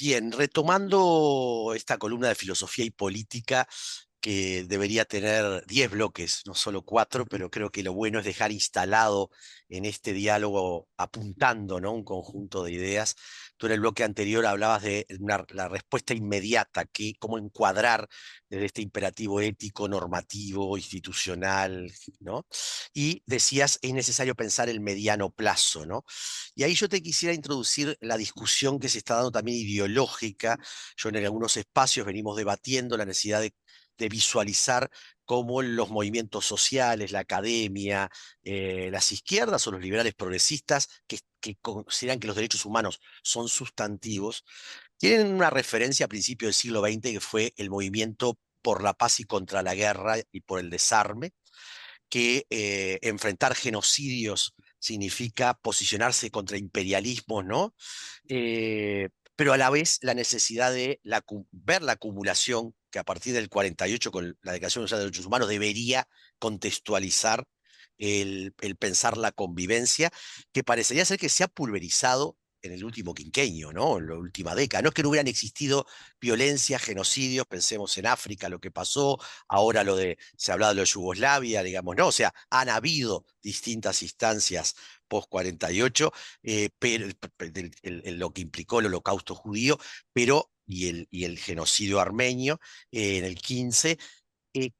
Bien, retomando esta columna de filosofía y política que debería tener 10 bloques, no solo 4, pero creo que lo bueno es dejar instalado en este diálogo, apuntando, ¿no?, un conjunto de ideas. Tú en el bloque anterior hablabas de la respuesta inmediata, cómo encuadrar desde este imperativo ético, normativo, institucional, ¿no? Y decías, es necesario pensar el mediano plazo, ¿no? Y ahí yo te quisiera introducir la discusión que se está dando también ideológica. Yo en algunos espacios venimos debatiendo la necesidad de visualizar cómo los movimientos sociales, la academia, las izquierdas o los liberales progresistas, que consideran que los derechos humanos son sustantivos, tienen una referencia a principios del siglo XX que fue el movimiento por la paz y contra la guerra y por el desarme, que enfrentar genocidios significa posicionarse contra imperialismos, ¿no? Pero a la vez la necesidad de ver la acumulación que a partir del 48 con la Declaración Universal de los Derechos Humanos debería contextualizar el pensar la convivencia, que parecería ser que se ha pulverizado en el último quinquenio, ¿no? En la última década. No es que no hubieran existido violencia, genocidios, pensemos en África, lo que pasó, ahora se ha hablado de lo de Yugoslavia, digamos, ¿no? O sea, han habido distintas instancias post 48, pero lo que implicó el holocausto judío, pero y el genocidio armenio en el 15,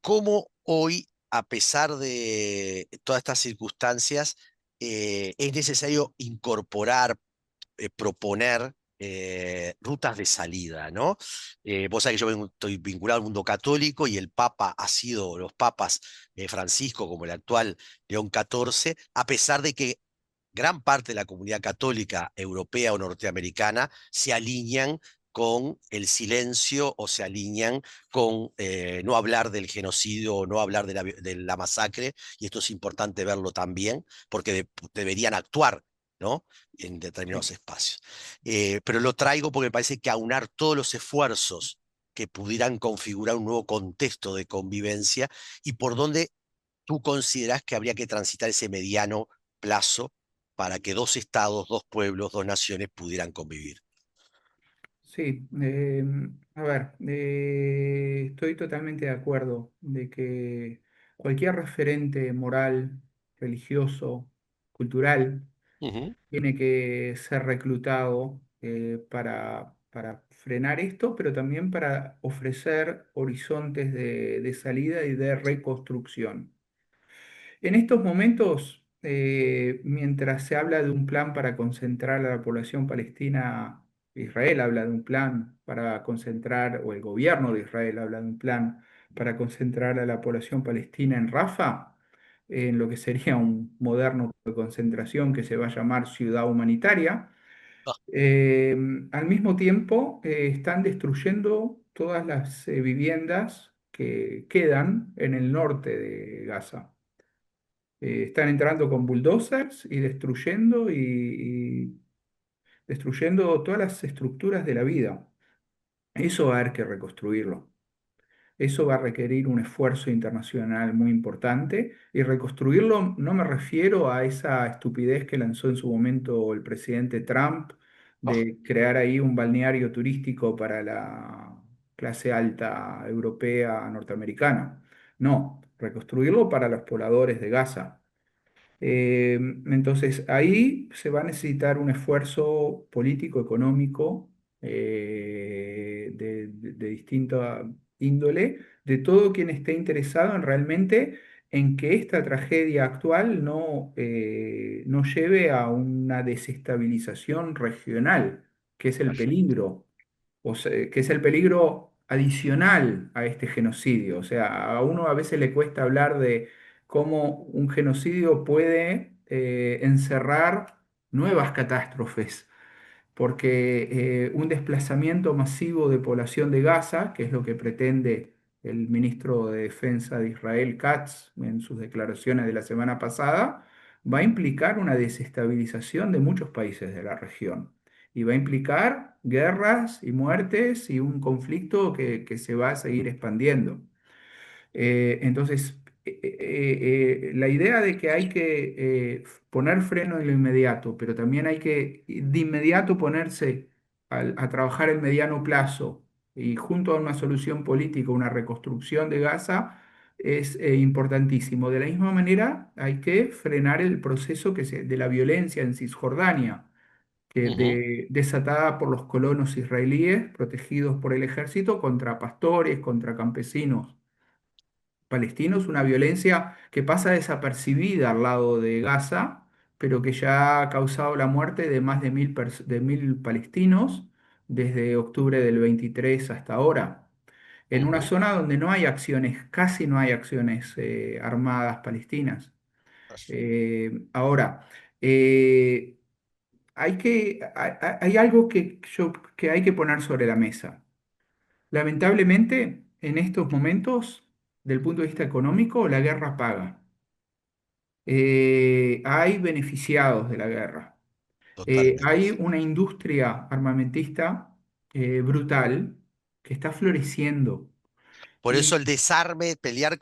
cómo hoy, a pesar de todas estas circunstancias, es necesario incorporar, proponer rutas de salida, ¿no? Vos sabés que estoy vinculado al mundo católico y el Papa ha sido, los papas Francisco como el actual León XIV, a pesar de que gran parte de la comunidad católica europea o norteamericana se alinean con el silencio o se alinean con no hablar del genocidio o no hablar de la masacre, y esto es importante verlo también, porque deberían actuar, ¿no?, en determinados espacios. Pero lo traigo porque me parece que aunar todos los esfuerzos que pudieran configurar un nuevo contexto de convivencia y por donde tú considerás que habría que transitar ese mediano plazo para que dos estados, dos pueblos, dos naciones pudieran convivir. Sí, a ver, estoy totalmente de acuerdo de que cualquier referente moral, religioso, cultural, Ujú. tiene que ser reclutado para frenar esto, pero también para ofrecer horizontes de salida y de reconstrucción. En estos momentos, mientras se habla de un plan para concentrar a la población palestina, Israel habla de un plan para concentrar, o el gobierno de Israel habla de un plan para concentrar a la población palestina en Rafah, en lo que sería un moderno campo de concentración que se va a llamar ciudad humanitaria. Ah, Eh, Al mismo tiempo, están destruyendo todas las viviendas que quedan en el norte de Gaza. Están entrando con bulldozers y y destruyendo todas las estructuras de la vida. Eso va a haber que reconstruirlo. Eso va a requerir un esfuerzo internacional muy importante y reconstruirlo no me refiero a esa estupidez que lanzó en su momento el presidente Trump ah, de crear ahí un balneario turístico para la clase alta europea norteamericana. No, reconstruirlo para los pobladores de Gaza. Entonces ahí se va a necesitar un esfuerzo político, económico, de distinta índole, de todo quien esté interesado en realmente en que esta tragedia actual no lleve a una desestabilización regional, que es el peligro, o sea, que es el peligro adicional a este genocidio. O sea, a uno a veces le cuesta hablar de cómo un genocidio puede encerrar nuevas catástrofes, porque un desplazamiento masivo de población de Gaza, que es lo que pretende el ministro de Defensa de Israel, Katz, en sus declaraciones de la semana pasada, va a implicar una desestabilización de muchos países de la región y va a implicar guerras y muertes y un conflicto que se va a seguir expandiendo. Entonces, la idea de que hay que poner freno en lo inmediato, pero también hay que de inmediato ponerse a trabajar el mediano plazo y junto a una solución política, una reconstrucción de Gaza, es importantísimo. De la misma manera, hay que frenar el proceso de la violencia en Cisjordania, Ujú, desatada por los colonos israelíes protegidos por el ejército contra pastores, contra campesinos palestinos, una violencia que pasa desapercibida al lado de Gaza, pero que ya ha causado la muerte de más de de 1.000 palestinos desde octubre del 23 hasta ahora, en una ujú. zona donde no hay acciones, casi no hay acciones armadas palestinas. Ahora, eh, hay algo que hay que poner sobre la mesa. Lamentablemente, en estos momentos, del punto de vista económico, la guerra paga. Hay beneficiados de la guerra. Hay Totalmente. una industria armamentista brutal que está floreciendo. Por eso Y, el desarme, pelear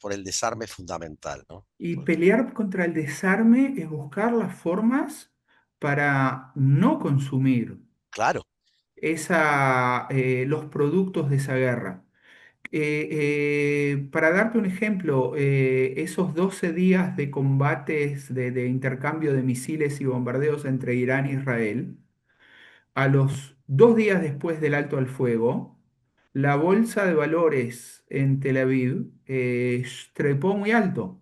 por el desarme es fundamental, ¿no? y pelear contra el desarme es buscar las formas para no consumir Claro. los productos de esa guerra. Para darte un ejemplo, esos 12 días de combates, de intercambio de misiles y bombardeos entre Irán e Israel, a los 2 días después del alto al fuego, la bolsa de valores en Tel Aviv trepó muy alto.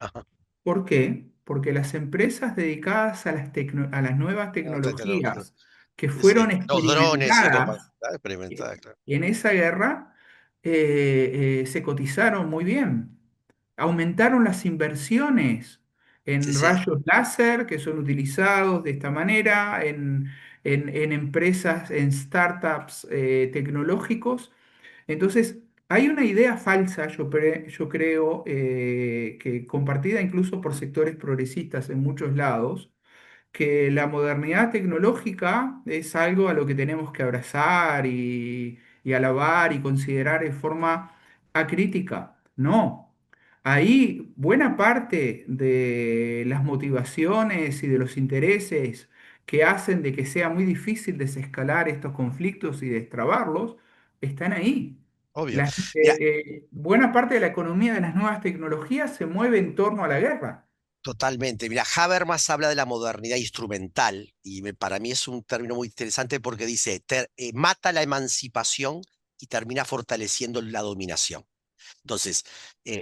Ajá. ¿Por qué? Porque las empresas dedicadas a las nuevas Ah, tecnología. tecnologías que Sí, sí. fueron Los drones y los experimentadas experimentadas, claro. en esa guerra se cotizaron muy bien. Aumentaron las inversiones Sí, en sí. rayos láser que son utilizados de esta manera, en empresas, en startups tecnológicos. Entonces, hay una idea falsa, yo creo, que compartida incluso por sectores progresistas en muchos lados, que la modernidad tecnológica es algo a lo que tenemos que abrazar y alabar y considerar de forma acrítica. No. Ahí buena parte de las motivaciones y de los intereses que hacen de que sea muy difícil desescalar estos conflictos y destrabarlos están ahí. Obvio. Mira, Buena parte de la economía de las nuevas tecnologías se mueve en torno a la guerra. totalmente. Mira, Habermas habla de la modernidad instrumental y para mí es un término muy interesante porque dice, mata la emancipación y termina fortaleciendo la dominación. Entonces,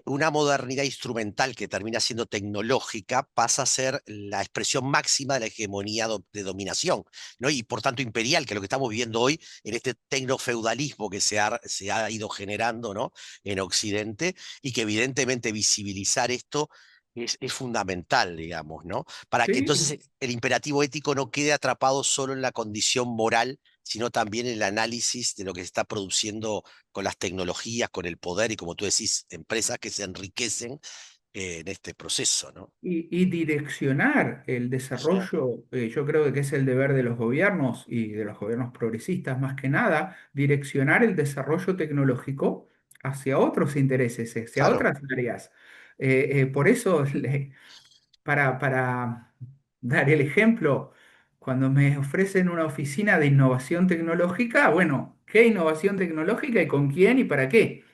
una modernidad instrumental que termina siendo tecnológica pasa a ser la expresión máxima de la hegemonía de dominación, ¿no? Y por tanto imperial, que es lo que estamos viviendo hoy en este tecnofeudalismo que se ha ido generando, ¿no? En Occidente, y que evidentemente visibilizar esto es fundamental, digamos, ¿no? Para que entonces Sí, el imperativo ético no quede atrapado solo en la condición moral, sino también en el análisis de lo que se está produciendo con las tecnologías, con el poder y como tú decís, empresas que se enriquecen en este proceso, ¿no? y direccionar el Sí, desarrollo, yo creo que es el deber de los gobiernos y de los gobiernos progresistas más que nada, direccionar el desarrollo tecnológico hacia otros intereses, hacia claro. otras áreas. Por eso, para dar el ejemplo, cuando me ofrecen una oficina de innovación tecnológica, bueno, ¿qué innovación tecnológica y con quién y para qué?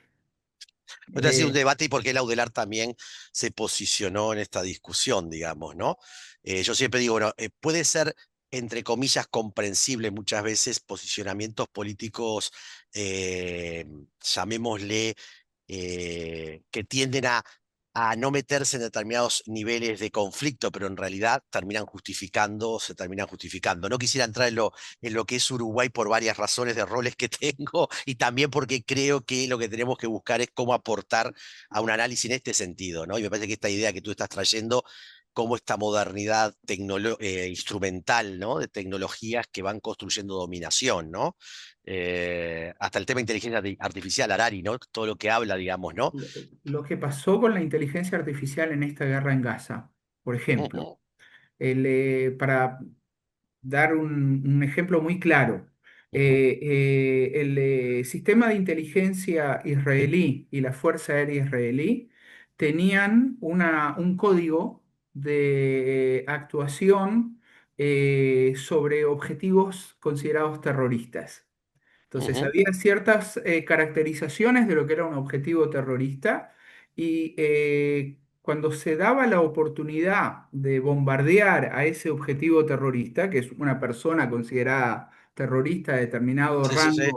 Este ha sido un Eh, debate y por qué Laudelar también se posicionó en esta discusión, digamos, ¿no? Yo siempre digo, bueno, puede ser, entre comillas, comprensible muchas veces posicionamientos políticos, eh, llamémosle, que tienden a no meterse en determinados niveles de conflicto, pero en realidad se terminan justificando. No quisiera entrar en lo que es Uruguay por varias razones de roles que tengo y también porque creo que lo que tenemos que buscar es cómo aportar a un análisis en este sentido, ¿no? Y me parece que esta idea que tú estás trayendo, cómo esta modernidad instrumental, ¿no? De tecnologías que van construyendo dominación, ¿no? Hasta el tema de inteligencia artificial, Harari, ¿no? Todo lo que habla, digamos, ¿no? lo que pasó con la inteligencia artificial en esta guerra en Gaza, por ejemplo, Ujú, para dar un ejemplo muy claro, ujú. el sistema de inteligencia israelí y la Fuerza Aérea Israelí tenían un código de actuación sobre objetivos considerados terroristas. Entonces, Ujú. había ciertas caracterizaciones de lo que era un objetivo terrorista y cuando se daba la oportunidad de bombardear a ese objetivo terrorista, que es una persona considerada terrorista Sí, sí, sí.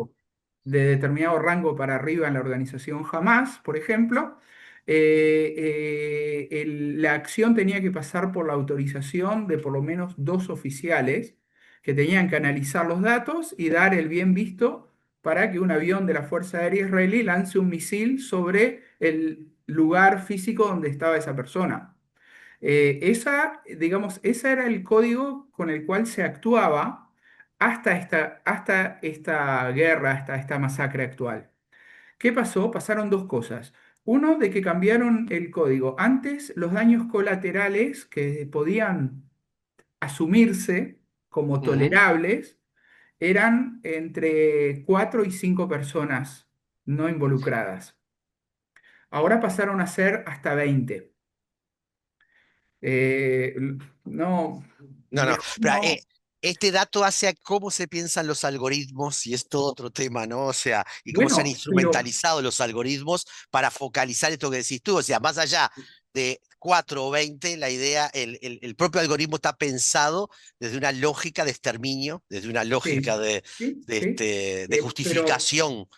de determinado rango para arriba en la organización Hamas, por ejemplo, la acción tenía que pasar por la autorización de por lo menos dos oficiales que tenían que analizar los datos y dar el bien visto para que un avión de la Fuerza Aérea Israelí lance un misil sobre el lugar físico donde estaba esa persona. Digamos, ese era el código con el cual se actuaba hasta esta guerra, hasta esta masacre actual. ¿Qué pasó? Pasaron dos cosas. Uno, de que cambiaron el código. Antes, los daños colaterales que podían asumirse como Ujú. tolerables eran entre 4 y 5 personas no involucradas. Ahora pasaron a ser hasta 20. Eh, no, No, no, mejor pero no. este dato hace a cómo se piensan los algoritmos y es todo otro tema, ¿no? O sea, y cómo se han Bueno, pero instrumentalizado los algoritmos para focalizar esto que decís tú. O sea, más allá de 4 o 20, la idea, el propio algoritmo está pensado desde una lógica de exterminio, desde una lógica sí, sí, sí. de Pero justificación.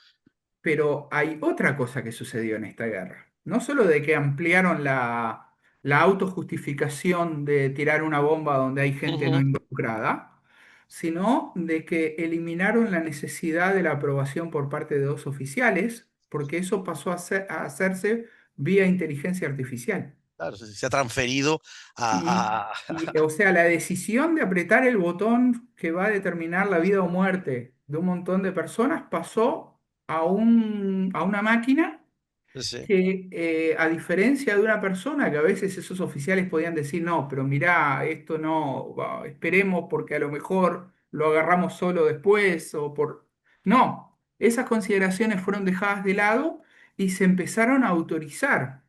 hay otra cosa que sucedió en esta guerra. No solo de que ampliaron la autojustificación de tirar una bomba donde hay gente no Ujú. involucrada, sino de que eliminaron la necesidad de la aprobación por parte de dos oficiales, porque eso pasó a hacerse vía inteligencia artificial. Claro, se ha transferido Y, a... o sea, la decisión de apretar el botón que va a determinar la vida o muerte de un montón de personas pasó a una máquina Sí, que, a diferencia de una persona, que a veces esos oficiales podían decir, no, pero mirá, esto no, esperemos porque a lo mejor lo agarramos solo después o por... No, esas consideraciones fueron dejadas de lado y se empezaron a autorizar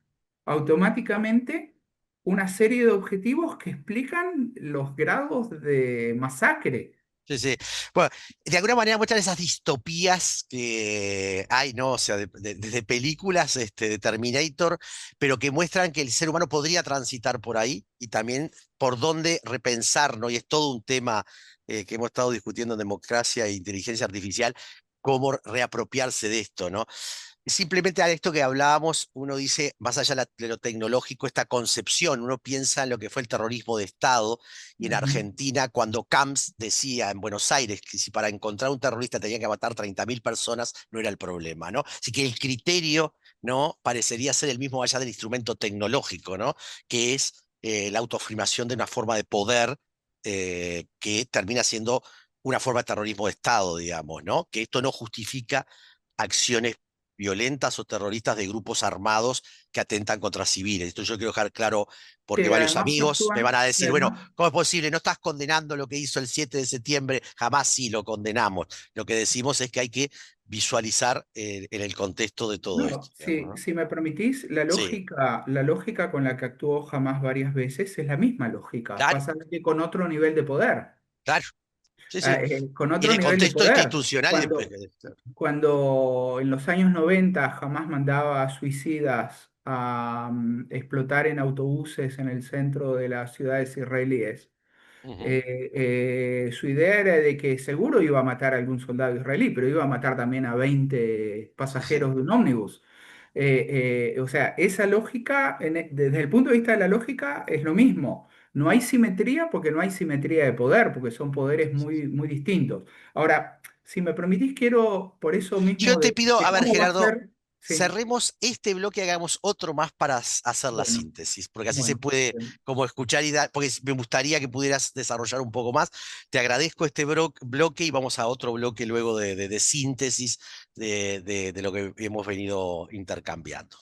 automáticamente una serie de objetivos que explican los grados de masacre. sí, sí. Bueno, de alguna manera muestran esas distopías que hay, ¿no? O sea, desde películas de Terminator, pero que muestran que el ser humano podría transitar por ahí y también por dónde repensar, ¿no? Y es todo un tema que hemos estado discutiendo en democracia e inteligencia artificial, cómo reapropiarse de esto, ¿no? Simplemente a esto que hablábamos, uno dice, más allá de lo tecnológico, esta concepción, uno piensa en lo que fue el terrorismo de Estado, y en Ujú. Argentina, cuando Camps decía en Buenos Aires que si para encontrar un terrorista tenía que matar 30.000 personas, no era el problema, ¿no? Así que el criterio, ¿no? Parecería ser el mismo allá del instrumento tecnológico, ¿no? Que es la autoafirmación de una forma de poder que termina siendo una forma de terrorismo de Estado, digamos, ¿no? Que esto no justifica acciones violentas o terroristas de grupos armados que atentan contra civiles. Esto yo quiero dejar claro porque Que varios además amigos me van actúan, a que decir, bueno, además ¿cómo es posible? No estás condenando lo que hizo el 7 de septiembre, jamás sí lo condenamos. Lo que decimos es que hay que visualizar en el contexto de todo esto, no, digamos, si, ¿no? si me permitís, Sí, la lógica con la que actuó Hamas varias veces es la misma lógica, claro, pasa que con otro nivel de poder. claro, sí, sí. Con Y otro de nivel de contexto poder. institucional y después. Cuando en los años 90 Hamas mandaba a suicidas a explotar en autobuses en el centro de las ciudades israelíes, Ujú, su idea era de que seguro iba a matar a algún soldado israelí, pero iba a matar también a 20 sí, sí. pasajeros de un ómnibus. O sea, esa lógica, desde el punto de vista de la lógica, es lo mismo. No hay simetría porque no hay simetría de poder, porque son poderes muy, muy distintos. Ahora, si me permitís, quiero por eso Yo mismo te pido, de a ver, cómo va a Gerardo, ser. Sí, cerremos este bloque y hagamos otro más para hacer la bueno, síntesis, porque así se bueno. puede como escuchar y dar, porque me gustaría que pudieras desarrollar un poco más. Te agradezco este bloque y vamos a otro bloque luego de síntesis de lo que hemos venido intercambiando.